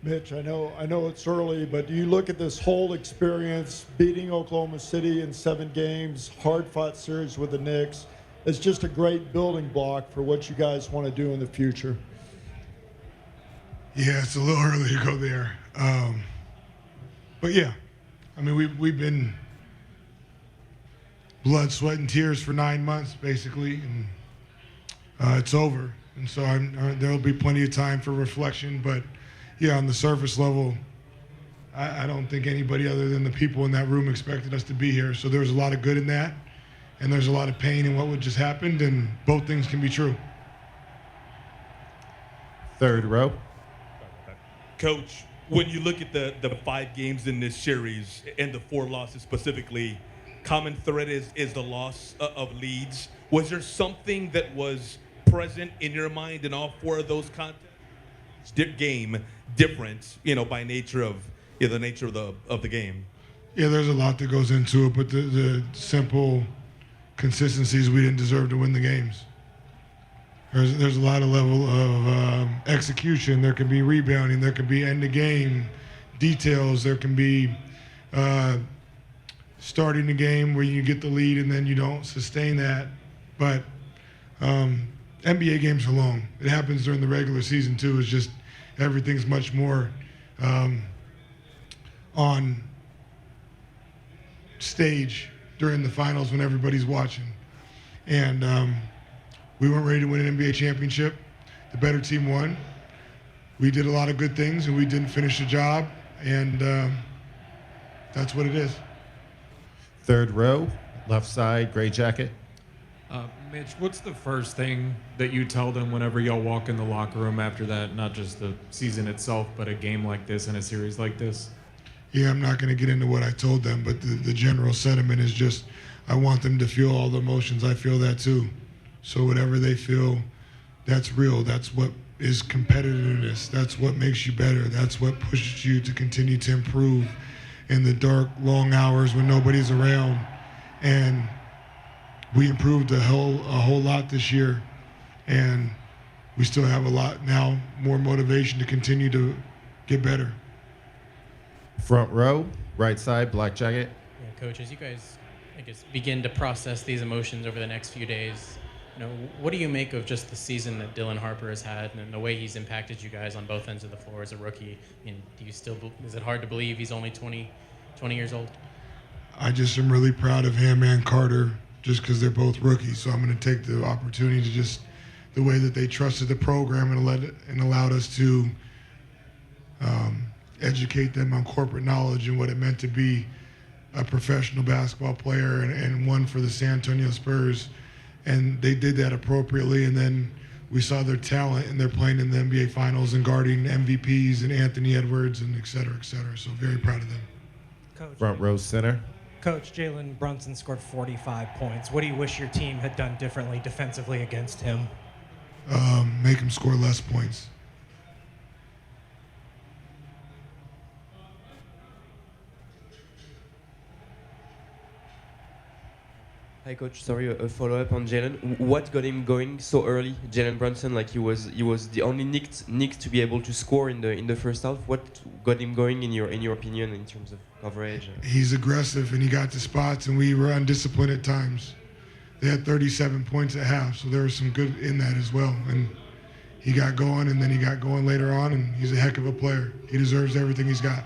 Mitch, I know it's early, but you look at this whole experience, beating Oklahoma City in 7 games, hard-fought series with the Knicks. It's just a great building block for what you guys want to do in the future. Yeah, it's a little early to go there. But yeah, I mean, we've been blood, sweat, and tears for 9 months, basically, and it's over. And so there'll be plenty of time for reflection. But yeah, on the surface level, I don't think anybody other than the people in that room expected us to be here. So there was a lot of good in that, and there's a lot of pain in what would just happened, and both things can be true. Third row. Coach, when you look at the 5 games in this series and the 4 losses specifically, common thread is the loss of leads. Was there something that was present in your mind in all 4 of those contests? Game different, by nature of the nature of the game. Yeah, there's a lot that goes into it, but the simple consistency is we didn't deserve to win the games. There's a lot of level of execution. There can be rebounding. There can be end of game details. There can be starting the game where you get the lead and then you don't sustain that. But NBA games are long. It happens during the regular season too. It's just everything's much more on stage during the finals when everybody's watching. And we weren't ready to win an NBA championship. The better team won. We did a lot of good things and we didn't finish the job, and that's what it is. Third row, left side, gray jacket. Mitch, what's the first thing that you tell them whenever y'all walk in the locker room after that, not just the season itself, but a game like this and a series like this? Yeah, I'm not going to get into what I told them, but the general sentiment is just I want them to feel all the emotions. I feel that too. So whatever they feel, that's real. That's what is competitiveness. That's what makes you better. That's what pushes you to continue to improve in the dark, long hours when nobody's around. And we improved a whole lot this year, and we still have a lot now, more motivation to continue to get better. Front row, right side, black jacket. Yeah, Coach, as you guys, I guess, begin to process these emotions over the next few days, what do you make of just the season that Dylan Harper has had and the way he's impacted you guys on both ends of the floor as a rookie? I mean, is it hard to believe he's only 20 years old? I just am really proud of him and Carter just because they're both rookies. So I'm going to take the opportunity to just the way that they trusted the program and allowed us to educate them on corporate knowledge and what it meant to be a professional basketball player and one for the San Antonio Spurs. And they did that appropriately, and then we saw their talent, and they're playing in the NBA Finals and guarding MVPs and Anthony Edwards and et cetera, so very proud of them. Coach, Front row center. Coach, Jalen Brunson scored 45 points. What do you wish your team had done differently defensively against him? Make him score less points. Hi, Coach. Sorry, a follow-up on Jalen. What got him going so early? Jalen Brunson, like he was the only Knicks to be able to score in the first half. What got him going in your opinion in terms of coverage? He's aggressive and he got to spots, and we were undisciplined at times. They had 37 points at half, so there was some good in that as well. And he got going, and then he got going later on, and he's a heck of a player. He deserves everything he's got.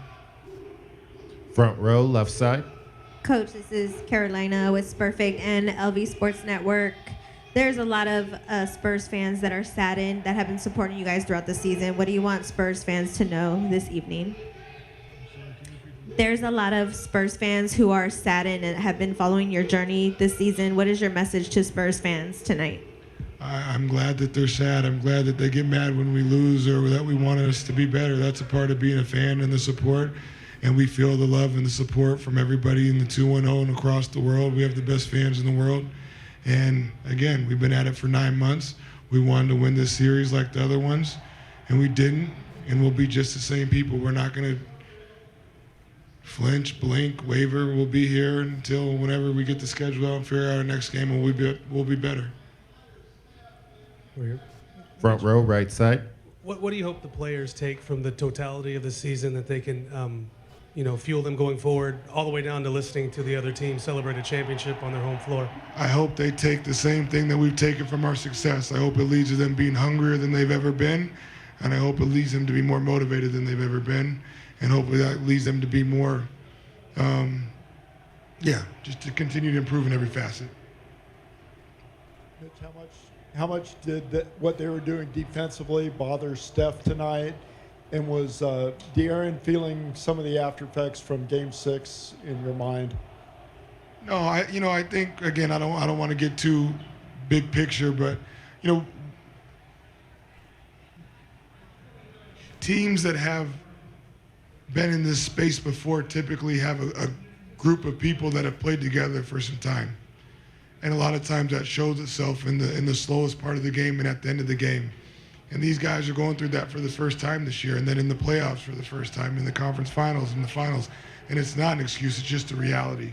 Front row, left side. Coach, this is Carolina with Spurfect and LV Sports Network. There's a lot of Spurs fans that are saddened that have been supporting you guys throughout the season. What do you want Spurs fans to know this evening? There's a lot of Spurs fans who are saddened and have been following your journey this season. What is your message to Spurs fans tonight? I'm glad that they're sad. I'm glad that they get mad when we lose or that we want us to be better. That's a part of being a fan and the support. And we feel the love and the support from everybody in the 210 and across the world. We have the best fans in the world. And again, we've been at it for 9 months. We wanted to win this series like the other ones, and we didn't. And we'll be just the same people. We're not going to flinch, blink, waver. We'll be here until whenever we get the schedule out and figure out our next game, and we'll be better. Front row, right side. What do you hope the players take from the totality of the season that they can, fuel them going forward, all the way down to listening to the other team celebrate a championship on their home floor? I hope they take the same thing that we've taken from our success. I hope it leads to them being hungrier than they've ever been, and I hope it leads them to be more motivated than they've ever been, and hopefully that leads them to be more, just to continue to improve in every facet. Mitch, how much did what they were doing defensively bother Steph tonight? And was De'Aaron feeling some of the after effects from Game 6 in your mind? No, I think again, I don't want to get too big picture, but teams that have been in this space before typically have a group of people that have played together for some time, and a lot of times that shows itself in the slowest part of the game and at the end of the game. And these guys are going through that for the first time this year, and then in the playoffs for the first time, in the conference finals, in the finals. And it's not an excuse, it's just a reality.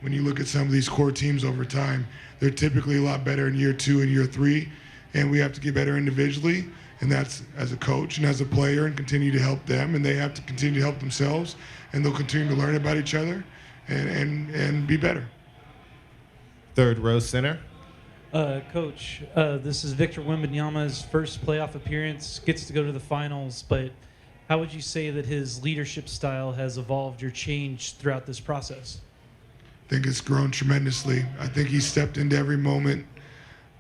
When you look at some of these core teams over time, they're typically a lot better in year 2 and year 3, and we have to get better individually, and that's as a coach and as a player, and continue to help them, and they have to continue to help themselves, and they'll continue to learn about each other and be better. Third row center. Coach, this is Victor Wembanyama's first playoff appearance, gets to go to the finals, but how would you say that his leadership style has evolved or changed throughout this process? I think it's grown tremendously. I think he stepped into every moment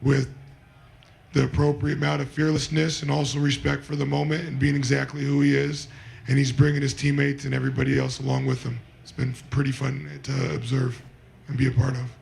with the appropriate amount of fearlessness and also respect for the moment and being exactly who he is, and he's bringing his teammates and everybody else along with him. It's been pretty fun to observe and be a part of.